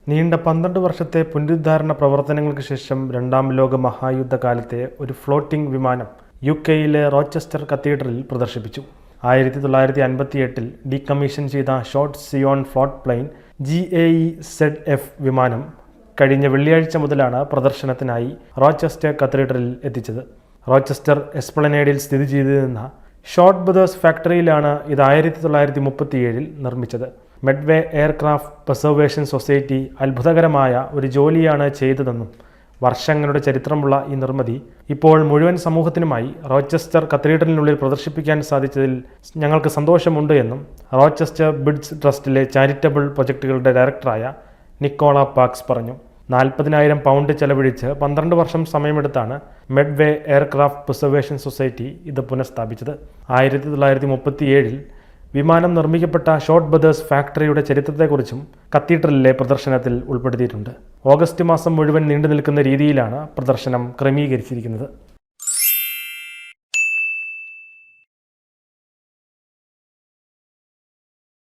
നീണ്ട 12 വർഷത്തെ പുനരുദ്ധാരണ പ്രവർത്തനങ്ങൾക്ക് ശേഷം രണ്ടാം ലോക മഹായുദ്ധകാലത്തെ ഒരു ഫ്ലോട്ടിംഗ് വിമാനം യുകെയിലെ റോച്ചസ്റ്റർ കത്തീഡ്രലിൽ പ്രദർശിപ്പിച്ചു. 1958 ഡീകമ്മീഷൻ ചെയ്ത short Zion float plain GAE-ZF വിമാനം കഴിഞ്ഞ വെള്ളിയാഴ്ച മുതലാണ് പ്രദർശനത്തിനായി റോച്ചസ്റ്റർ കത്തീഡ്രലിൽ എത്തിച്ചത്. റോച്ചസ്റ്റർ എസ്പ്ലനേഡിൽ സ്ഥിതി ചെയ്തിരുന്ന ഷോർട്ട് ബ്രദേഴ്സ് ഫാക്ടറിയിലാണ് ഇത് 1937 നിർമ്മിച്ചത്. മെഡ്വേ എയർക്രാഫ്റ്റ് പ്രിസർവേഷൻ സൊസൈറ്റി അത്ഭുതകരമായ ഒരു ജോലിയാണ് ചെയ്തതെന്നും വർഷങ്ങളുടെ ചരിത്രമുള്ള ഈ നിർമ്മിതി ഇപ്പോൾ മുഴുവൻ സമൂഹത്തിനുമായി റോച്ചസ്റ്റർ കത്തീഡ്രലിനുള്ളിൽ പ്രദർശിപ്പിക്കാൻ സാധിച്ചതിൽ ഞങ്ങൾക്ക് സന്തോഷമുണ്ട് എന്നും റോച്ചസ്റ്റർ ബ്രിഡ്ജ് ട്രസ്റ്റിലെ ചാരിറ്റബിൾ പ്രൊജക്റ്റുകളുടെ ഡയറക്ടറായ നിക്കോള പാക്സ് പറഞ്ഞു. 40,000 പൗണ്ട് ചെലവഴിച്ച് 12 വർഷം സമയമെടുത്താണ് മെഡ്വേ എയർക്രാഫ്റ്റ് പ്രിസർവേഷൻ സൊസൈറ്റി ഇത് പുനഃസ്ഥാപിച്ചത്. 1937 വിമാനം നിർമ്മിക്കപ്പെട്ട ഷോർട്ട് ബ്രദേഴ്സ് ഫാക്ടറിയുടെ ചരിത്രത്തെക്കുറിച്ചും കത്തീഡ്രലിലെ പ്രദർശനത്തിൽ ഉൾപ്പെടുത്തിയിട്ടുണ്ട്. ഓഗസ്റ്റ് മാസം മുഴുവൻ നീണ്ടു നിൽക്കുന്ന രീതിയിലാണ് പ്രദർശനം ക്രമീകരിച്ചിരിക്കുന്നത്.